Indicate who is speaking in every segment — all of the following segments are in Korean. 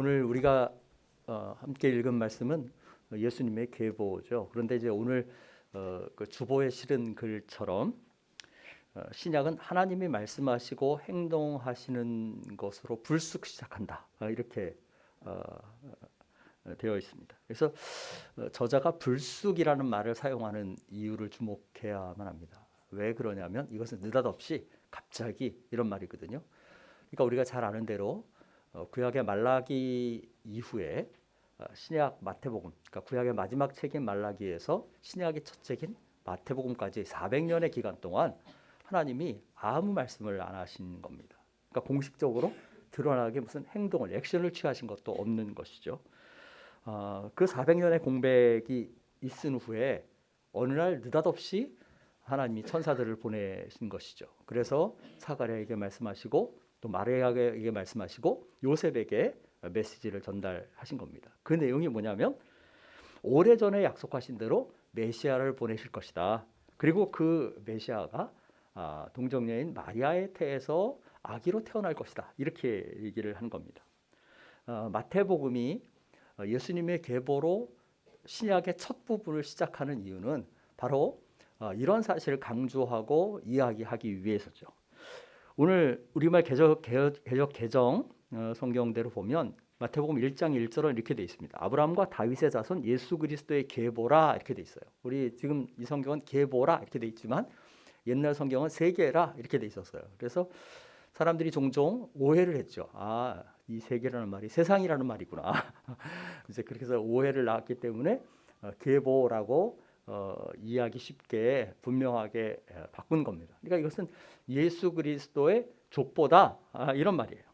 Speaker 1: 오늘 우리가 함께 읽은 말씀은 예수님의 계보죠. 그런데 이제 오늘 그 주보에 실은 글처럼 신약은 하나님이 말씀하시고 행동하시는 것으로 불쑥 시작한다. 이렇게 되어 있습니다. 그래서 저자가 불쑥이라는 말을 사용하는 이유를 주목해야만 합니다. 왜 그러냐면 이것은 느닷없이 갑자기 이런 말이거든요. 그러니까 우리가 잘 아는 대로 구약의 말라기 이후에 신약 마태복음, 그러니까 구약의 마지막 책인 말라기에서 신약의 첫 책인 마태복음까지 400년의 기간 동안 하나님이 아무 말씀을 안 하신 겁니다. 그러니까 공식적으로 드러나게 무슨 행동을, 액션을 취하신 것도 없는 것이죠. 그 400년의 공백이 있은 후에 어느 날 느닷없이 하나님이 천사들을 보내신 것이죠. 그래서 사가랴에게 말씀하시고 또 마리아에게 말씀하시고 요셉에게 메시지를 전달하신 겁니다. 그 내용이 뭐냐면 오래전에 약속하신 대로 메시아를 보내실 것이다. 그리고 그 메시아가 동정녀인 마리아의 태에서 아기로 태어날 것이다. 이렇게 얘기를 한 겁니다. 마태복음이 예수님의 계보로 신약의 첫 부분을 시작하는 이유는 바로 이런 사실을 강조하고 이야기하기 위해서죠. 오늘 우리말 개역 개정 성경대로 보면 마태복음 1장 1절은 이렇게 돼 있습니다. 아브라함과 다윗의 자손 예수 그리스도의 계보라 이렇게 돼 있어요. 우리 지금 이 성경은 계보라 이렇게 돼 있지만 옛날 성경은 세계라 이렇게 돼 있었어요. 그래서 사람들이 종종 오해를 했죠. 이 세계라는 말이 세상이라는 말이구나. 이제 그렇게 해서 오해를 낳았기 때문에 계보라고 이해하기 쉽게 분명하게 바꾼 겁니다. 그러니까 이것은 예수 그리스도의 족보다 이런 말이에요.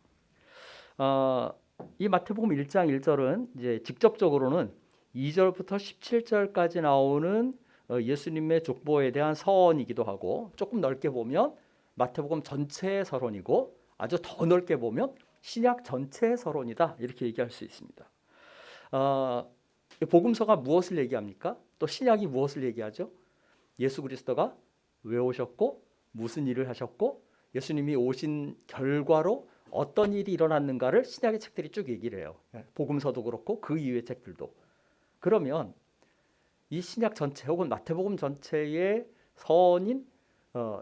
Speaker 1: 이 마태복음 1장 1절은 이제 직접적으로는 2절부터 17절까지 나오는 예수님의 족보에 대한 서언이기도 하고 조금 넓게 보면 마태복음 전체의 서론이고 아주 더 넓게 보면 신약 전체의 서론이다 이렇게 얘기할 수 있습니다. 복음서가 무엇을 얘기합니까? 또 신약이 무엇을 얘기하죠? 예수 그리스도가 왜 오셨고 무슨 일을 하셨고 예수님이 오신 결과로 어떤 일이 일어났는가를 신약의 책들이 쭉 얘기를 해요. 복음서도 그렇고 그 이후의 책들도. 그러면 이 신약 전체 혹은 마태복음 전체의 서원인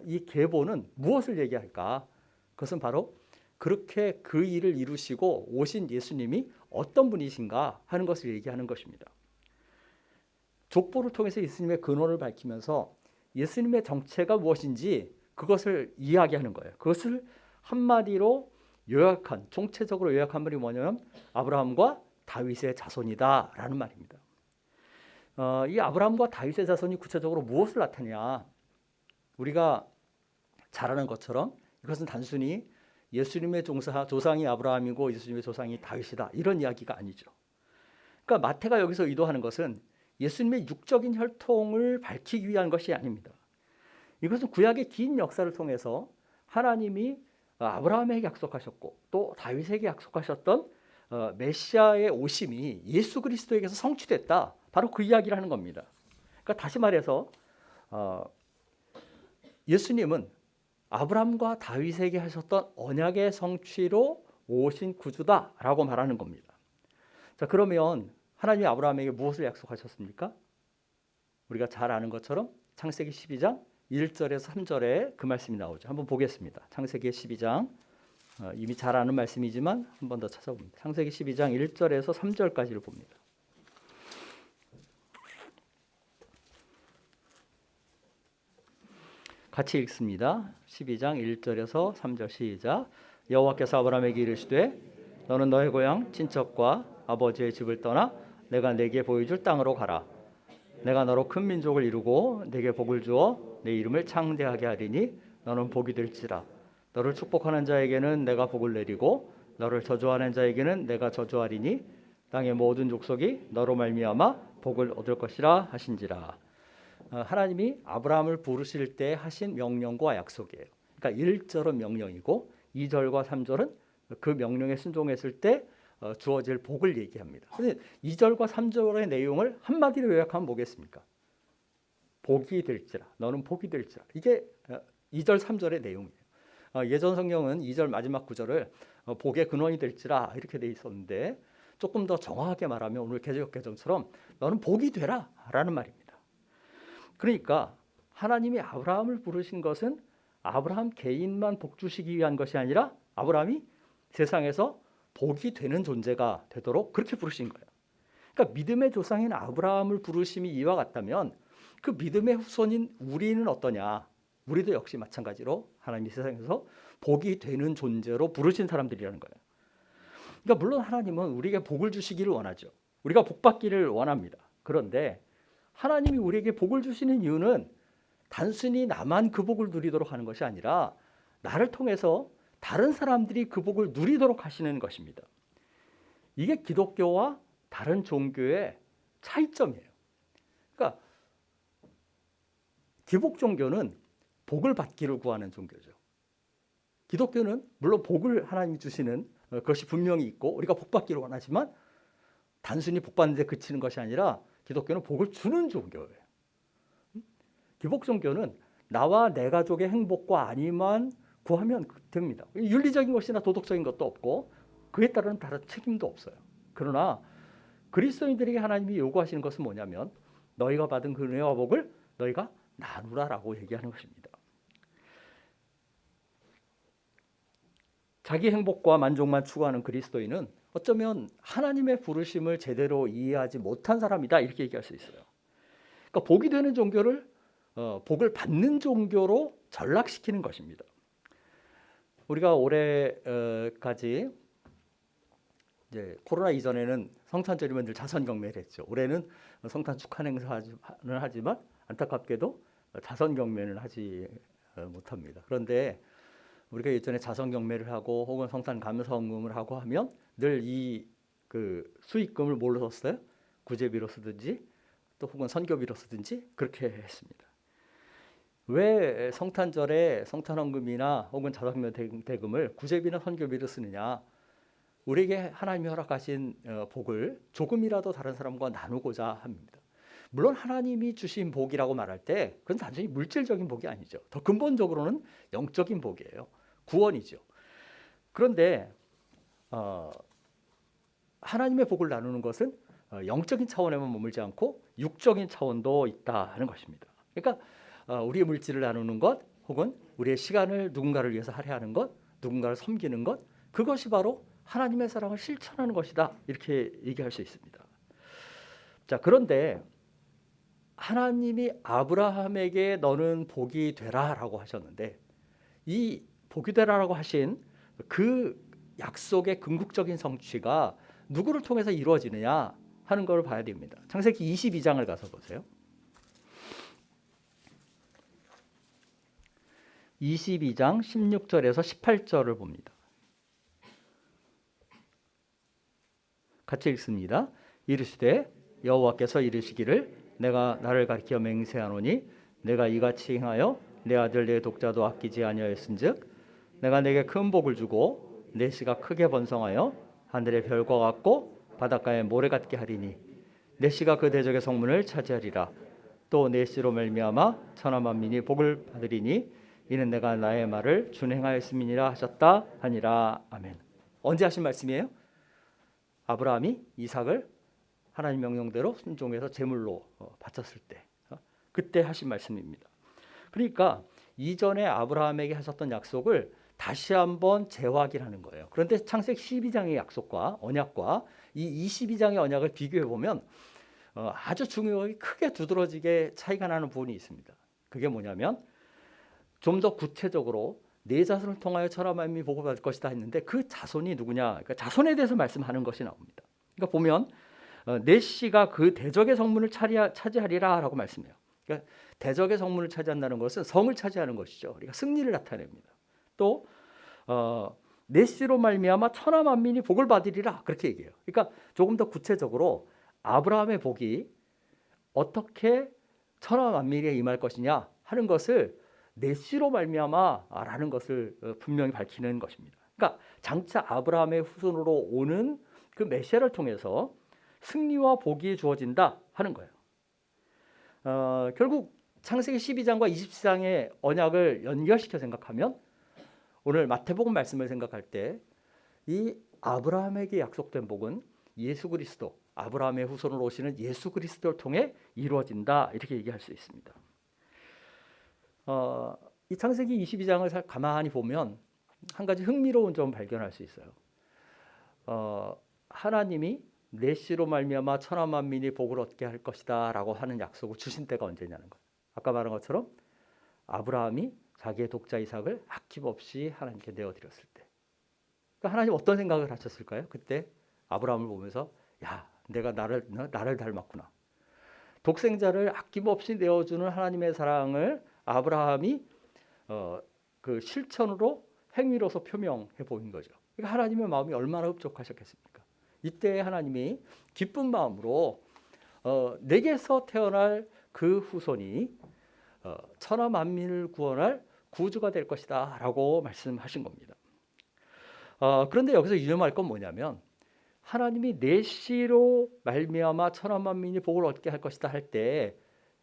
Speaker 1: 이 계보는 무엇을 얘기할까? 그것은 바로 그렇게 그 일을 이루시고 오신 예수님이 어떤 분이신가 하는 것을 얘기하는 것입니다. 족보를 통해서 예수님의 근원을 밝히면서 예수님의 정체가 무엇인지 그것을 이야기하는 거예요. 그것을 한마디로 요약한, 총체적으로 요약한 말이 뭐냐면 아브라함과 다윗의 자손이다라는 말입니다. 이 아브라함과 다윗의 자손이 구체적으로 무엇을 나타내냐? 우리가 잘 아는 것처럼 이것은 단순히 예수님의 조상이 아브라함이고 예수님의 조상이 다윗이다 이런 이야기가 아니죠. 그러니까 마태가 여기서 의도하는 것은 예수님의 육적인 혈통을 밝히기 위한 것이 아닙니다. 이것은 구약의 긴 역사를 통해서 하나님이 아브라함에게 약속하셨고 또 다윗에게 약속하셨던 메시아의 오심이 예수 그리스도에게서 성취됐다. 바로 그 이야기를 하는 겁니다. 그러니까 다시 말해서 예수님은 아브라함과 다윗에게 하셨던 언약의 성취로 오신 구주다라고 말하는 겁니다. 자, 그러면 하나님이 아브라함에게 무엇을 약속하셨습니까? 우리가 잘 아는 것처럼 창세기 12장 1절에서 3절에 그 말씀이 나오죠. 한번 보겠습니다. 창세기 12장 이미 잘 아는 말씀이지만 한 번 더 찾아봅니다. 창세기 12장 1절에서 3절까지를 봅니다. 같이 읽습니다. 12장 1절에서 3절 시작. 여호와께서 아브라함에게 이르시되 너는 너의 고향 친척과 아버지의 집을 떠나 내가 네게 보여줄 땅으로 가라. 내가 너로 큰 민족을 이루고 네게 복을 주어 내 이름을 창대하게 하리니 너는 복이 될지라. 너를 축복하는 자에게는 내가 복을 내리고 너를 저주하는 자에게는 내가 저주하리니 땅의 모든 족속이 너로 말미암아 복을 얻을 것이라 하신지라. 하나님이 아브라함을 부르실 때 하신 명령과 약속이에요. 그러니까 1절은 명령이고 2절과 3절은 그 명령에 순종했을 때 주어질 복을 얘기합니다. 그런데 2절과 3절의 내용을 한마디로 요약하면 뭐겠습니까? 복이 될지라. 너는 복이 될지라. 이게 2절 3절의 내용이에요. 예전 성경은 2절 마지막 구절을 복의 근원이 될지라 이렇게 돼 있었는데 조금 더 정확하게 말하면 오늘 개역 개정처럼 너는 복이 되라 라는 말입니다. 그러니까 하나님이 아브라함을 부르신 것은 아브라함 개인만 복 주시기 위한 것이 아니라 아브라함이 세상에서 복이 되는 존재가 되도록 그렇게 부르신 거예요. 그러니까 믿음의 조상인 아브라함을 부르심이 이와 같다면 그 믿음의 후손인 우리는 어떠냐? 우리도 역시 마찬가지로 하나님이 세상에서 복이 되는 존재로 부르신 사람들이라는 거예요. 그러니까 물론 하나님은 우리에게 복을 주시기를 원하죠. 우리가 복 받기를 원합니다. 그런데 하나님이 우리에게 복을 주시는 이유는 단순히 나만 그 복을 누리도록 하는 것이 아니라 나를 통해서 다른 사람들이 그 복을 누리도록 하시는 것입니다. 이게 기독교와 다른 종교의 차이점이에요. 그러니까 기복 종교는 복을 받기를 구하는 종교죠. 기독교는 물론 복을 하나님이 주시는 것이 분명히 있고 우리가 복 받기를 원하지만 단순히 복 받는 데 그치는 것이 아니라 기독교는 복을 주는 종교예요. 기복 종교는 나와 내 가족의 행복과 안위만 구하면 됩니다. 윤리적인 것이나 도덕적인 것도 없고 그에 따른 다른 책임도 없어요. 그러나 그리스도인들에게 하나님이 요구하시는 것은 뭐냐면 너희가 받은 그 은혜와 복을 너희가 나누라라고 얘기하는 것입니다. 자기 행복과 만족만 추구하는 그리스도인은 어쩌면 하나님의 부르심을 제대로 이해하지 못한 사람이다 이렇게 얘기할 수 있어요. 그러니까 복이 되는 종교를 복을 받는 종교로 전락시키는 것입니다. 우리가 올해까지 이제 코로나 이전에는 성탄절이면 늘 자선경매를 했죠. 올해는 성탄 축하 행사는 하지만 안타깝게도 자선경매는 하지 못합니다. 그런데 우리가 예전에 자선경매를 하고 혹은 성탄 감사원금을 하고 하면 늘 이 그 수익금을 뭘로 썼어요? 구제비로 쓰든지 또 혹은 선교비로 쓰든지 그렇게 했습니다. 왜 성탄절에 성탄원금이나 혹은 자선경매 대금을 구제비나 선교비로 쓰느냐? 우리에게 하나님이 허락하신 복을 조금이라도 다른 사람과 나누고자 합니다. 물론 하나님이 주신 복이라고 말할 때 그건 단순히 물질적인 복이 아니죠. 더 근본적으로는 영적인 복이에요. 구원이죠. 그런데 하나님의 복을 나누는 것은 영적인 차원에만 머물지 않고 육적인 차원도 있다 하는 것입니다. 그러니까 우리의 물질을 나누는 것 혹은 우리의 시간을 누군가를 위해서 할애하는 것, 누군가를 섬기는 것, 그것이 바로 하나님의 사랑을 실천하는 것이다 이렇게 얘기할 수 있습니다. 자, 그런데 하나님이 아브라함에게 너는 복이 되라라고 하셨는데 이 복이 되라라고 하신 그 약속의 궁극적인 성취가 누구를 통해서 이루어지느냐 하는 걸 봐야 됩니다. 창세기 22장을 가서 보세요. 22장 16절에서 18절을 봅니다. 같이 읽습니다. 이르시되 여호와께서 이르시기를 내가 나를 가리켜 맹세하노니 내가 이같이 행하여 내 아들 내 독자도 아끼지 아니하였은즉 내가 내게 큰 복을 주고 내 씨가 크게 번성하여 하늘의 별과 같고 바닷가의 모래 같게 하리니 내 씨가 그 대적의 성문을 차지하리라. 또 내 씨로 말미암아 천하 만민이 복을 받으리니 이는 내가 나의 말을 준행하였음이니라 하셨다 하니라. 아멘. 언제 하신 말씀이에요? 아브라함이 이삭을 하나님 명령대로 순종해서 제물로 바쳤을 때 그때 하신 말씀입니다. 그러니까 이전에 아브라함에게 하셨던 약속을 다시 한번 재확인하는 거예요. 그런데 창세기 12장의 약속과 언약과 이 22장의 언약을 비교해 보면 아주 중요하게 크게 두드러지게 차이가 나는 부분이 있습니다. 그게 뭐냐면 좀 더 구체적으로 내 자손을 통하여 천하 만민이 복을 받을 것이다 했는데 그 자손이 누구냐? 그러니까 자손에 대해서 말씀하는 것이 나옵니다. 그러니까 보면 내 씨가 그 대적의 성문을 차지하리라라고 말씀해요. 그러니까 대적의 성문을 차지한다는 것은 성을 차지하는 것이죠. 그러니까 승리를 나타냅니다. 또 내 씨로 말미암아 천하 만민이 복을 받으리라 그렇게 얘기해요. 그러니까 조금 더 구체적으로 아브라함의 복이 어떻게 천하 만민에 임할 것이냐 하는 것을 내 씨로 말미암아라는 것을 분명히 밝히는 것입니다. 그러니까 장차 아브라함의 후손으로 오는 그 메시아를 통해서 승리와 복이 주어진다 하는 거예요. 결국 창세기 12장과 24장의 언약을 연결시켜 생각하면 오늘 마태복음 말씀을 생각할 때 이 아브라함에게 약속된 복은 예수 그리스도, 아브라함의 후손으로 오시는 예수 그리스도를 통해 이루어진다, 이렇게 얘기할 수 있습니다. 이 창세기 22장을 가만히 보면 한 가지 흥미로운 점 발견할 수 있어요. 하나님이 내 씨로 말미암아 천하 만민이 복을 얻게 할 것이다 라고 하는 약속을 주신 때가 언제냐는 거예요. 아까 말한 것처럼 아브라함이 자기의 독자 이삭을 아낌없이 하나님께 내어드렸을 때. 그러니까 하나님 어떤 생각을 하셨을까요? 그때 아브라함을 보면서 야, 내가 나를 닮았구나. 독생자를 아낌없이 내어주는 하나님의 사랑을 아브라함이 그 실천으로, 행위로서 표명해 보인 거죠. 그러니까 하나님의 마음이 얼마나 흡족하셨겠습니까? 이때 하나님이 기쁜 마음으로 내게서 태어날 그 후손이 천하 만민을 구원할 구주가 될 것이다 라고 말씀하신 겁니다. 그런데 여기서 유념할 건 뭐냐면 하나님이 내 씨로 말미암아 천하 만민이 복을 얻게 할 것이다 할 때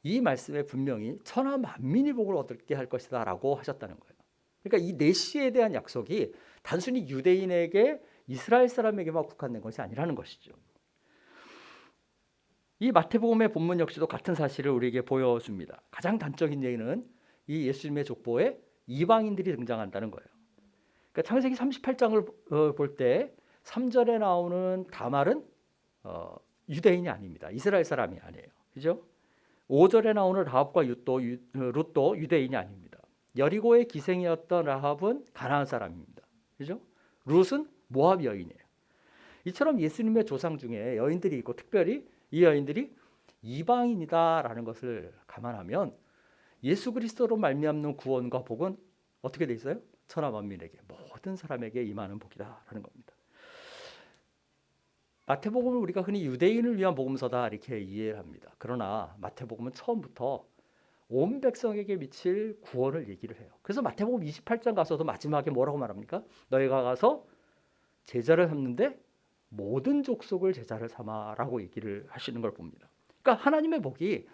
Speaker 1: 이 말씀에 분명히 천하 만민이 복을 얻게 할 것이다 라고 하셨다는 거예요. 그러니까 이 내 씨에 대한 약속이 단순히 유대인에게, 이스라엘 사람에게만 국한된 것이 아니라는 것이죠. 이 마태복음의 본문 역시도 같은 사실을 우리에게 보여줍니다. 가장 단적인 예는 이 예수님의 족보에 이방인들이 등장한다는 거예요. 그러니까 창세기 38장을 볼 때 3절에 나오는 다말은 유대인이 아닙니다. 이스라엘 사람이 아니에요. 그죠? 5절에 나오는 라합과 룻도 유대인이 아닙니다. 여리고의 기생이었던 라합은 가나안 사람입니다. 그죠? 룻은 모압 여인이에요. 이처럼 예수님의 조상 중에 여인들이 있고 특별히 이 여인들이 이방인이다라는 것을 감안하면 예수 그리스도로 말미암는 구원과 복은 어떻게 돼 있어요? 천하 만민에게, 모든 사람에게 임하는 복이다라는 겁니다. 마태복음을 우리가 흔히 유대인을 위한 복음서다 이렇게 이해를 합니다. 그러나 마태복음은 처음부터 온 백성에게 미칠 구원을 얘기를 해요. 그래서 마태복음 28장 가서도 마지막에 뭐라고 말합니까? 너희가 가서 제자를 삼는데 모든 족속을 제자를 삼아라고 얘기를 하시는 걸 봅니다. 그러니까 하나님의 복이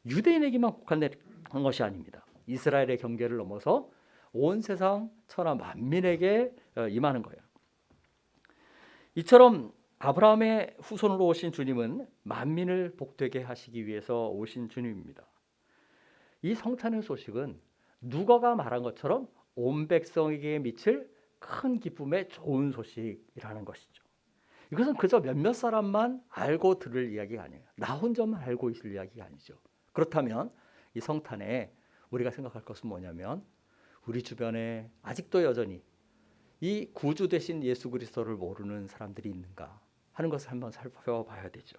Speaker 1: 유대인에게만 국한된 것이 아닙니다. 이스라엘의 경계를 넘어서 온 세상 천하 만민에게 임하는 거예요. 이처럼 아브라함의 후손으로 오신 주님은 만민을 복되게 하시기 위해서 오신 주님입니다. 이 성탄의 소식은 누가가 말한 것처럼 온 백성에게 미칠 큰 기쁨의 좋은 소식이라는 것이죠. 이것은 그저 몇몇 사람만 알고 들을 이야기가 아니에요. 나 혼자만 알고 있을 이야기가 아니죠. 그렇다면 이 성탄에 우리가 생각할 것은 뭐냐면 우리 주변에 아직도 여전히 이 구주 되신 예수 그리스도를 모르는 사람들이 있는가 하는 것을 한번 살펴봐야 되죠.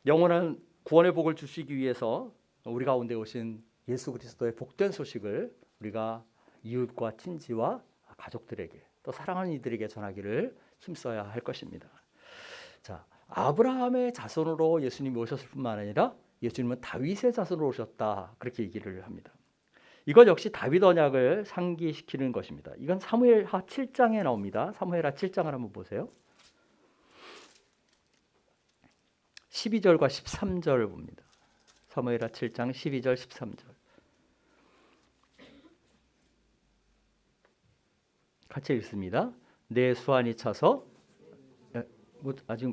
Speaker 1: 영원한 구원의 복을 주시기 위해서 우리 가운데 오신 예수 그리스도의 복된 소식을 우리가 이웃과 친지와 가족들에게 또 사랑하는 이들에게 전하기를 힘써야 할 것입니다. 자, 아브라함의 자손으로 예수님이 오셨을 뿐만 아니라 예수님은 다윗의 자손으로 오셨다 그렇게 얘기를 합니다. 이것 역시 다윗 언약을 상기시키는 것입니다. 이건 사무엘하 7장에 나옵니다. 사무엘하 7장을 한번 보세요. 12절과 13절을 봅니다. 사무엘하 7장 12절 13절 같이 읽습니다. 내 수완이 차서 아직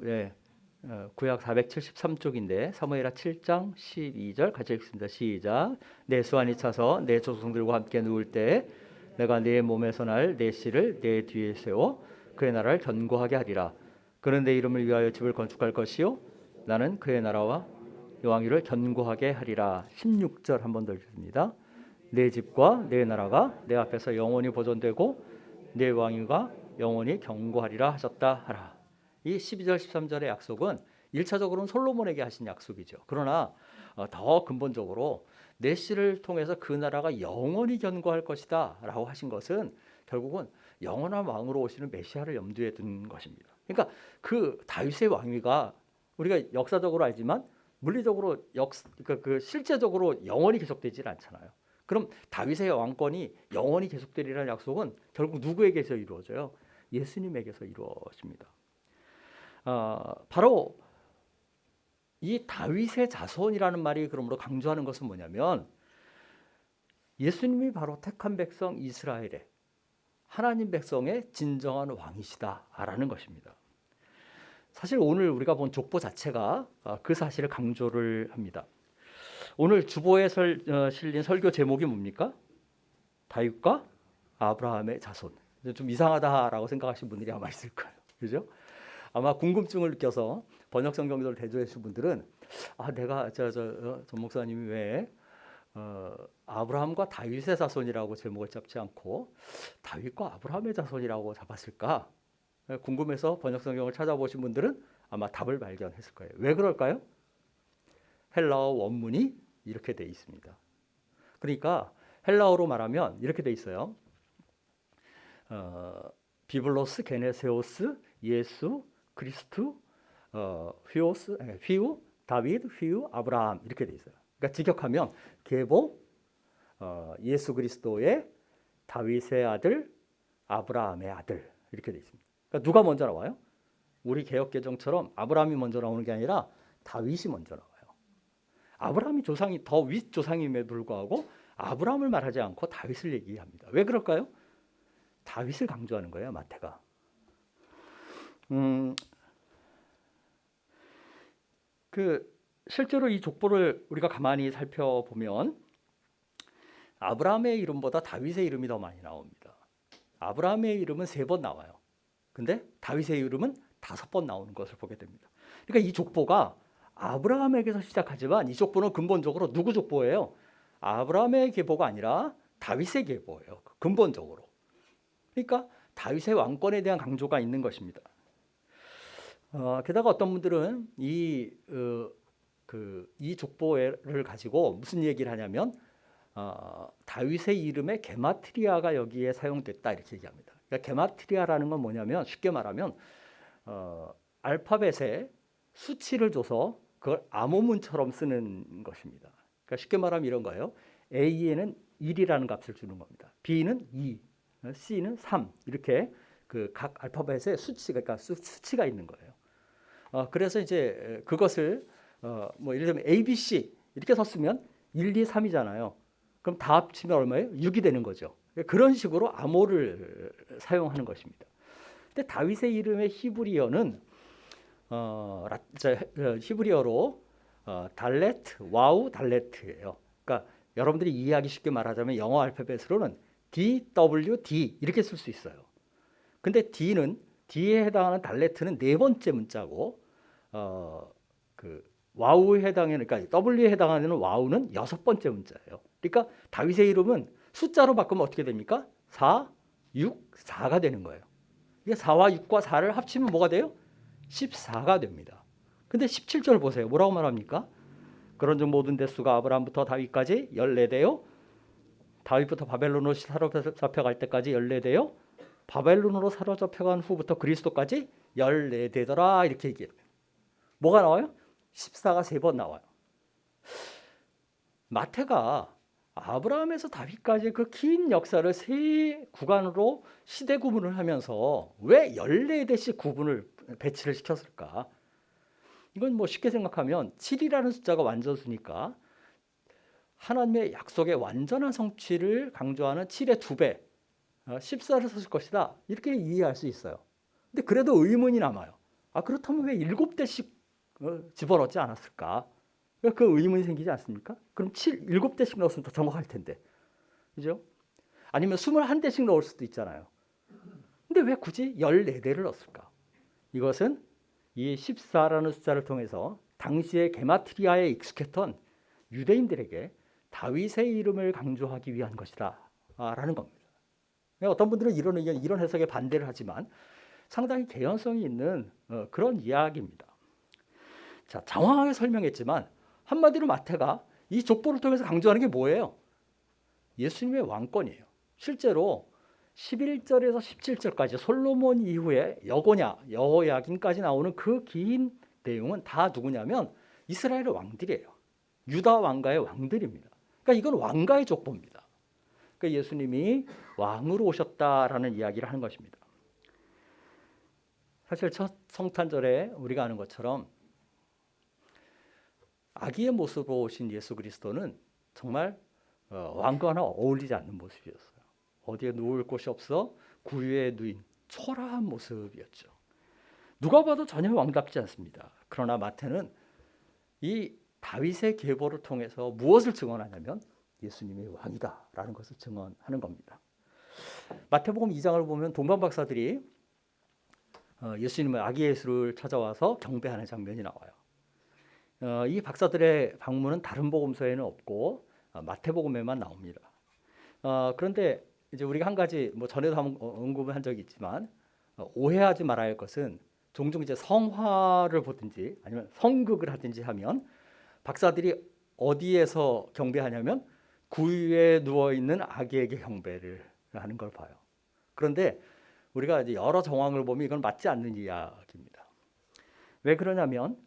Speaker 1: 구약 473쪽인데 사무엘하 7장 12절 같이 읽습니다. 시작. 내 수완이 차서 내 조상들과 함께 누울 때 내가 내 몸에서 날 내 씨를 내 뒤에 세워 그의 나라를 견고하게 하리라. 그는 내 이름을 위하여 집을 건축할 것이요 나는 그의 나라와 왕위를 견고하게 하리라. 16절 한 번 더 읽습니다. 내 집과 내 나라가 내 앞에서 영원히 보존되고 내 왕위가 영원히 견고하리라 하셨다 하라. 이 12절 13절의 약속은 1차적으로는 솔로몬에게 하신 약속이죠. 그러나 더 근본적으로 내 씨를 통해서 그 나라가 영원히 견고할 것이다 라고 하신 것은 결국은 영원한 왕으로 오시는 메시아를 염두에 둔 것입니다. 그러니까 그 다윗의 왕위가 우리가 역사적으로 알지만 물리적으로 그 실제적으로 영원히 계속되질 않잖아요. 그럼 다윗의 왕권이 영원히 계속되리라는 약속은 결국 누구에게서 이루어져요? 예수님에게서 이루어집니다. 바로 이 다윗의 자손이라는 말이 그러므로 강조하는 것은 뭐냐면 예수님이 바로 택한 백성 이스라엘의 하나님 백성의 진정한 왕이시다라는 것입니다. 사실 오늘 우리가 본 족보 자체가 그 사실을 강조를 합니다. 오늘 주보에 실린 설교 제목이 뭡니까? 다윗과 아브라함의 자손. 좀 이상하다라고 생각하시는 분들이 아마 있을 거예요. 그죠? 아마 궁금증을 느껴서 번역 성경들을 대조해 주신 분들은 내가 전 목사님이 왜 아브라함과 다윗의 자손이라고 제목을 잡지 않고 다윗과 아브라함의 자손이라고 잡았을까? 궁금해서 번역 성경을 찾아보신 분들은 아마 답을 발견했을 거예요. 왜 그럴까요? 헬라어 원문이 이렇게 돼 있습니다. 그러니까 헬라어로 말하면 이렇게 돼 있어요. 비블로스, 게네세오스, 예수, 그리스투, 휘우, 다윗, 휘우, 아브라함 이렇게 돼 있어요. 그러니까 직역하면 계보, 예수 그리스도의 다윗의 아들, 아브라함의 아들 이렇게 돼 있습니다. 그러니까 누가 먼저 나와요? 우리 개역개정처럼 아브라함이 먼저 나오는 게 아니라 다윗이 먼저 나와요. 아브라함이 조상이 더 윗 조상임에도 불구하고 아브라함을 말하지 않고 다윗을 얘기합니다. 왜 그럴까요? 다윗을 강조하는 거예요, 마태가. 실제로 이 족보를 우리가 가만히 살펴보면 아브라함의 이름보다 다윗의 이름이 더 많이 나옵니다. 아브라함의 이름은 3번 나와요. 근데 다윗의 이름은 5번 나오는 것을 보게 됩니다. 그러니까 이 족보가 아브라함에게서 시작하지만 이 족보는 근본적으로 누구 족보예요? 아브라함의 계보가 아니라 다윗의 계보예요. 근본적으로. 그러니까 다윗의 왕권에 대한 강조가 있는 것입니다. 게다가 어떤 분들은 이 족보를 가지고 무슨 얘기를 하냐면 다윗의 이름의 게마트리아가 여기에 사용됐다 이렇게 얘기합니다. 그러니까 게마트리아라는 건 뭐냐면 쉽게 말하면 알파벳에 수치를 줘서 그걸 암호문처럼 쓰는 것입니다. 그러니까 쉽게 말하면 이런 거예요. A에는 1이라는 값을 주는 겁니다. B는 2, C는 3 이렇게 그 각 알파벳에 수치가 있는 거예요. 그래서 이제 그것을 뭐 예를 들면 ABC 이렇게 썼으면 1, 2, 3이잖아요. 그럼 다 합치면 얼마예요? 6이 되는 거죠. 그런 식으로 암호를 사용하는 것입니다. 근데 다윗의 이름의 히브리어는 히브리어로 달레트, 와우 달레트예요. 그러니까 여러분들이 이해하기 쉽게 말하자면 영어 알파벳으로는 DWD 이렇게 쓸 수 있어요. 근데 D에 해당하는 달레트는 4번째 문자고 와우에 해당하는 그러니까 W에 해당하는 와우는 6번째 문자예요. 그러니까 다윗의 이름은 숫자로 바꾸면 어떻게 됩니까? 4, 6, 4가 되는 거예요. 이게 4와 6과 4를 합치면 뭐가 돼요? 14가 됩니다. 근데 17절 보세요. 뭐라고 말합니까? 그런즉 모든 대수가 아브라함부터 다윗까지 14대요. 다윗부터 바벨론으로 사로잡혀갈 때까지 14대요. 바벨론으로 사로잡혀간 후부터 그리스도까지 14대더라 이렇게 얘기해요. 뭐가 나와요? 14가 3번 나와요. 마태가 아브라함에서 다윗까지 그 긴 역사를 3구간으로 시대 구분을 하면서 왜 14대씩 구분을 배치를 시켰을까? 이건 뭐 쉽게 생각하면 7이라는 숫자가 완전수니까 하나님의 약속의 완전한 성취를 강조하는 7의 2배, 14를 썼을 것이다. 이렇게 이해할 수 있어요. 근데 그래도 의문이 남아요. 그렇다면 왜 7대씩 집어넣지 않았을까? 그 의문이 생기지 않습니까? 그럼 7대씩 넣었으면 더 정확할 텐데. 그죠? 아니면 21대씩 넣을 수도 있잖아요. 근데 왜 굳이 14대를 넣었을까? 이것은 이 14라는 숫자를 통해서 당시의 게마트리아에 익숙했던 유대인들에게 다윗의 이름을 강조하기 위한 것이다 라는 겁니다. 어떤 분들은 이런 해석에 반대를 하지만 상당히 개연성이 있는 그런 이야기입니다. 자, 장황하게 설명했지만 한마디로 마태가 이 족보를 통해서 강조하는 게 뭐예요? 예수님의 왕권이에요. 실제로 11절에서 17절까지 솔로몬 이후에 여호야긴까지 나오는 그 긴 내용은 다 누구냐면 이스라엘의 왕들이에요. 유다 왕가의 왕들입니다. 그러니까 이건 왕가의 족보입니다. 그러니까 예수님이 왕으로 오셨다라는 이야기를 하는 것입니다. 사실 첫 성탄절에 우리가 아는 것처럼 아기의 모습으로 오신 예수 그리스도는 정말 왕과는 어울리지 않는 모습이었어요. 어디에 누울 곳이 없어 구유에 누인 초라한 모습이었죠. 누가 봐도 전혀 왕답지 않습니다. 그러나 마태는 이 다윗의 계보를 통해서 무엇을 증언하냐면 예수님이 왕이다라는 것을 증언하는 겁니다. 마태복음 2장을 보면 동방 박사들이 예수님의 아기 예수를 찾아와서 경배하는 장면이 나와요. 이 박사들의 방문은 다른 복음서에는 없고 마태복음에만 나옵니다. 그런데 이제 우리가 한 가지 뭐 전에도 한번 언급을 한 적이 있지만 오해하지 말아야 할 것은 종종 이제 성화를 보든지 아니면 성극을 하든지 하면 박사들이 어디에서 경배하냐면 구유에 누워 있는 아기에게 경배를 하는 걸 봐요. 그런데 우리가 이제 여러 정황을 보면 이건 맞지 않는 이야기입니다. 왜 그러냐면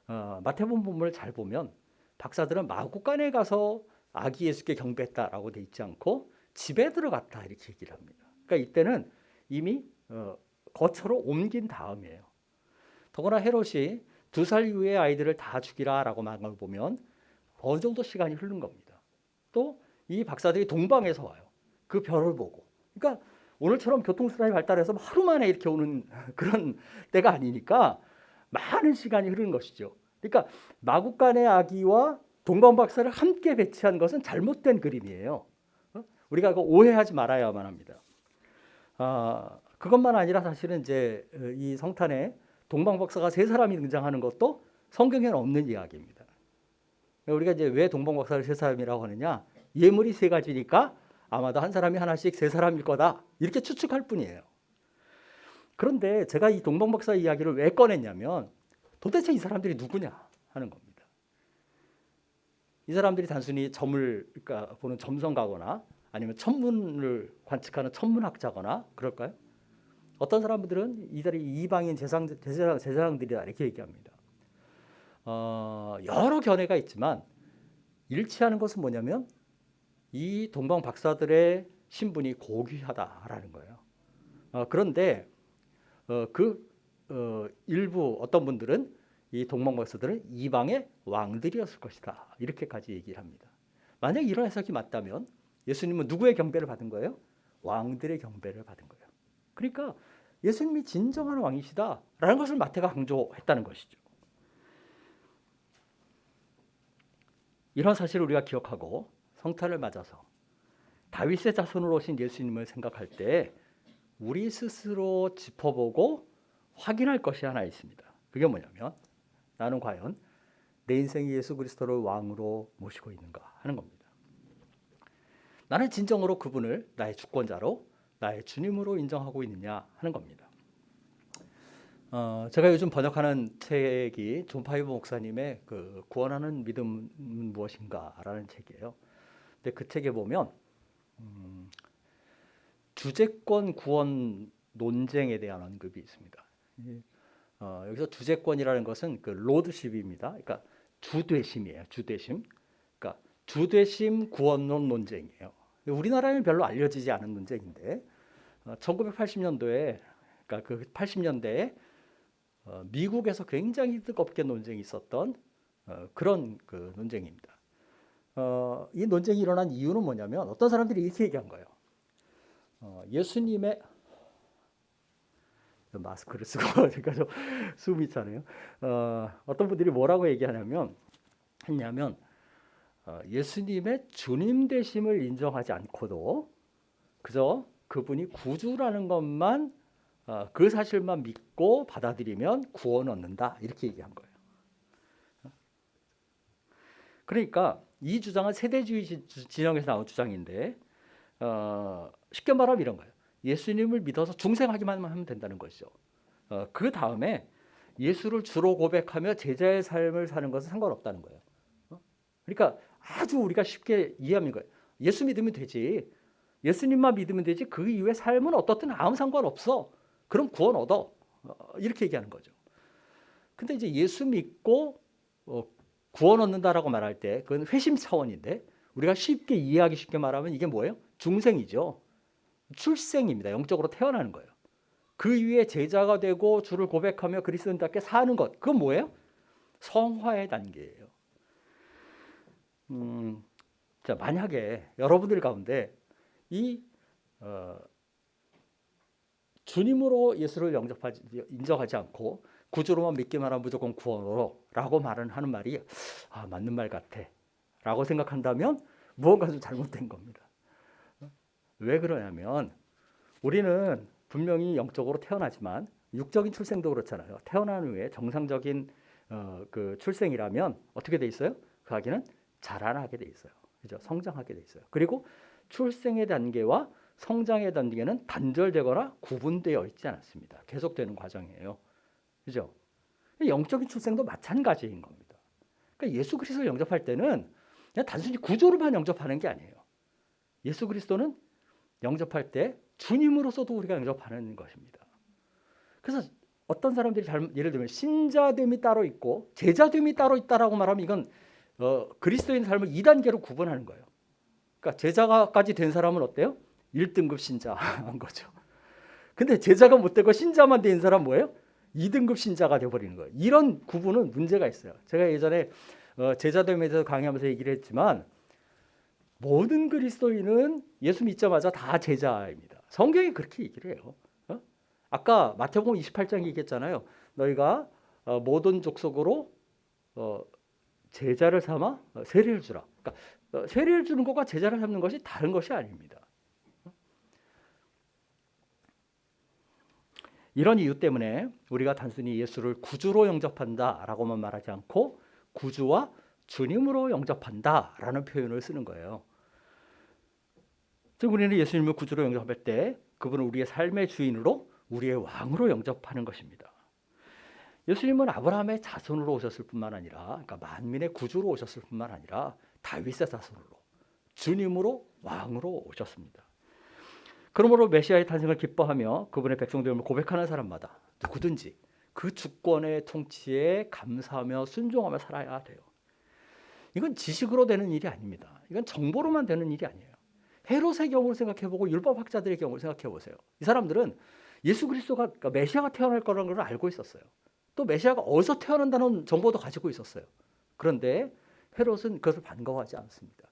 Speaker 1: 마태복음 본문을 잘 보면 박사들은 마구간에 가서 아기 예수께 경배했다라고 돼 있지 않고 집에 들어갔다 이렇게 얘기를 합니다. 그러니까 이때는 이미 거처로 옮긴 다음이에요. 더구나 헤롯이 2살 이후의 아이들을 다 죽이라라고 말한 걸 보면 어느 정도 시간이 흐른 겁니다. 또 이 박사들이 동방에서 와요. 그 별을 보고. 그러니까 오늘처럼 교통수단이 발달해서 하루 만에 이렇게 오는 그런 때가 아니니까 많은 시간이 흐른 것이죠. 그러니까 마구간의 아기와 동방 박사를 함께 배치한 것은 잘못된 그림이에요. 우리가 오해하지 말아야만 합니다. 그것만 아니라 사실은 이제 이 성탄에 동방 박사가 3사람이 등장하는 것도 성경에는 없는 이야기입니다. 우리가 이제 왜 동방 박사를 3사람이라고 하느냐? 예물이 3가지니까 아마도 한 사람이 하나씩 3사람일 거다 이렇게 추측할 뿐이에요. 그런데 제가 이 동방 박사 이야기를 왜 꺼냈냐면 도대체 이 사람들이 누구냐 하는 겁니다. 이 사람들이 단순히 점을 그러니까 보는 점성가거나 아니면 천문을 관측하는 천문학자거나 그럴까요? 어떤 사람들은 이들이 이방인 제사장들이다 이렇게 얘기합니다. 여러 견해가 있지만 일치하는 것은 뭐냐면 이 동방 박사들의 신분이 고귀하다라는 거예요. 그런데 일부 어떤 분들은 이 동방 박사들은 이방의 왕들이었을 것이다 이렇게까지 얘기를 합니다. 만약 이런 해석이 맞다면 예수님은 누구의 경배를 받은 거예요? 왕들의 경배를 받은 거예요. 그러니까 예수님이 진정한 왕이시다라는 것을 마태가 강조했다는 것이죠. 이런 사실을 우리가 기억하고 성탄을 맞아서 다윗의 자손으로 오신 예수님을 생각할 때 우리 스스로 짚어보고 확인할 것이 하나 있습니다. 그게 뭐냐면 나는 과연 내 인생에 예수 그리스도를 왕으로 모시고 있는가 하는 겁니다. 나는 진정으로 그분을 나의 주권자로 나의 주님으로 인정하고 있느냐 하는 겁니다. 제가 요즘 번역하는 책이 존 파이브 목사님의 그 구원하는 믿음은 무엇인가라는 책이에요. 근데 그 책에 보면 주제권 구원 논쟁에 대한 언급이 있습니다. 여기서 주제권이라는 것은 그 로드십입니다. 그러니까 주되심이에요. 주되심. 그러니까 주되심 구원론 논쟁이에요. 우리나라에는 별로 알려지지 않은 논쟁인데 1980년도에 그러니까 그 80년대에 미국에서 굉장히 뜨겁게 논쟁이 있었던 그런 그 논쟁입니다. 이 논쟁이 일어난 이유는 뭐냐면 어떤 사람들이 이렇게 얘기한 거예요. 예수님의 마스크를 쓰고 그러니까 좀 숨이 차네요. 어떤 분들이 뭐라고 얘기하냐면 예수님의 주님 되심을 인정하지 않고도 그저 그분이 구주라는 것만 그 사실만 믿고 받아들이면 구원 얻는다 이렇게 얘기한 거예요. 그러니까 이 주장은 세대주의 진영에서 나온 주장인데 쉽게 말하면 이런 거예요. 예수님을 믿어서 중생하기만 하면 된다는 것이죠. 그 다음에 예수를 주로 고백하며 제자의 삶을 사는 것은 상관없다는 거예요. 그러니까 아주 우리가 쉽게 이해하는 거예요. 예수 믿으면 되지. 예수님만 믿으면 되지. 그 이후의 삶은 어떻든 아무 상관없어. 그럼 구원 얻어. 이렇게 얘기하는 거죠. 근데 이제 예수 믿고 구원 얻는다라고 말할 때 그건 회심 차원인데 우리가 쉽게 이해하기 쉽게 말하면 이게 뭐예요? 중생이죠. 출생입니다. 영적으로 태어나는 거예요. 그 위에 제자가 되고 주를 고백하며 그리스도인답게 사는 것. 그건 뭐예요? 성화의 단계예요. 자, 만약에 여러분들 가운데 이 주님으로 예수를 인정하지 않고 구주로만 믿기만 하면 무조건 구원으로라고 하는 말이 맞는 말 같아 라고 생각한다면 무언가 좀 잘못된 겁니다. 왜 그러냐면 우리는 분명히 영적으로 태어나지만 육적인 출생도 그렇잖아요. 태어난 후에 정상적인 그 출생이라면 어떻게 돼 있어요? 그 아기는 자라나게 돼 있어요. 그죠? 성장하게 돼 있어요. 그리고 출생의 단계와 성장의 단계는 단절되거나 구분되어 있지 않습니다. 계속되는 과정이에요. 그죠? 영적인 출생도 마찬가지인 겁니다. 그러니까 예수 그리스도를 영접할 때는 그냥 단순히 구조로만 영접하는 게 아니에요. 예수 그리스도는 영접할 때 주님으로서도 우리가 영접하는 것입니다. 그래서 어떤 사람들이 예를 들면 신자됨이 따로 있고 제자됨이 따로 있다라고 말하면 이건 그리스도인 삶을 2단계로 구분하는 거예요. 그러니까 제자까지 된 사람은 어때요? 1등급 신자한 거죠. 근데 제자가 못 되고 신자만 된 사람 뭐예요? 2등급 신자가 돼버리는 거예요. 이런 구분은 문제가 있어요. 제가 예전에 제자됨에 대해서 강의하면서 얘기를 했지만 모든 그리스도인은 예수 믿자마자 다 제자입니다. 성경이 그렇게 얘기를 해요. 아까 마태복음 28장 얘기했잖아요. 너희가 모든 족속으로 제자를 삼아 세례를 주라. 그러니까 세례를 주는 것과 제자를 삼는 것이 다른 것이 아닙니다. 이런 이유 때문에 우리가 단순히 예수를 구주로 영접한다라고만 말하지 않고 구주와 주님으로 영접한다라는 표현을 쓰는 거예요. 즉 우리는 예수님을 구주로 영접할 때 그분을 우리의 삶의 주인으로 우리의 왕으로 영접하는 것입니다. 예수님은 아브라함의 자손으로 오셨을 뿐만 아니라 그러니까 만민의 구주로 오셨을 뿐만 아니라 다윗의 자손으로 주님으로 왕으로 오셨습니다. 그러므로 메시아의 탄생을 기뻐하며 그분의 백성됨을 고백하는 사람마다 누구든지 그 주권의 통치에 감사하며 순종하며 살아야 돼요. 이건 지식으로 되는 일이 아닙니다. 이건 정보로만 되는 일이 아니에요. 헤롯의 경우를 생각해보고 율법학자들의 경우를 생각해보세요. 이 사람들은 예수 그리스도가 그러니까 메시아가 태어날 거라는 걸 알고 있었어요. 또 메시아가 어디서 태어난다는 정보도 가지고 있었어요. 그런데 헤롯은 그것을 반가워하지 않습니다.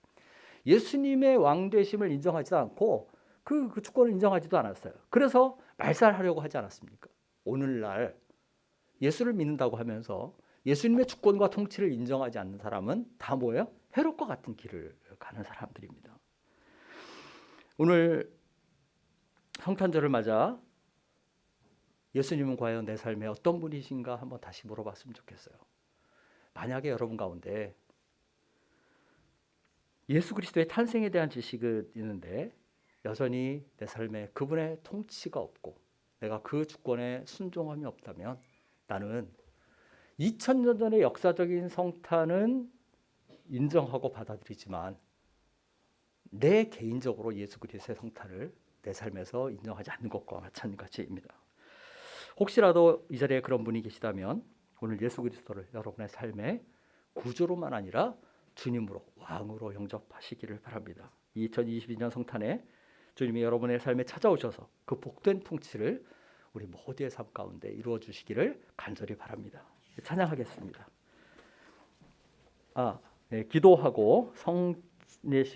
Speaker 1: 예수님의 왕되심을 인정하지도 않고 그 주권을 인정하지도 않았어요. 그래서 말살하려고 하지 않았습니까? 오늘날 예수를 믿는다고 하면서 예수님의 주권과 통치를 인정하지 않는 사람은 다 뭐예요? 헤롯과 같은 길을 가는 사람들입니다. 오늘 성탄절을 맞아 예수님은 과연 내 삶에 어떤 분이신가 한번 다시 물어봤으면 좋겠어요. 만약에 여러분 가운데 예수 그리스도의 탄생에 대한 지식은 있는데 여전히 내 삶에 그분의 통치가 없고 내가 그 주권에 순종함이 없다면 나는 2000년 전의 역사적인 성탄은 인정하고 받아들이지만 내 개인적으로 예수 그리스도의 성탄을 내 삶에서 인정하지 않는 것과 마찬가지입니다. 혹시라도 이 자리에 그런 분이 계시다면 오늘 예수 그리스도를 여러분의 삶의 구주로만 아니라 주님으로 왕으로 영접하시기를 바랍니다. 2022년 성탄에 주님이 여러분의 삶에 찾아오셔서 그 복된 통치를 우리 모두의 삶 가운데 이루어 주시기를 간절히 바랍니다. 찬양하겠습니다. 기도하고 성례식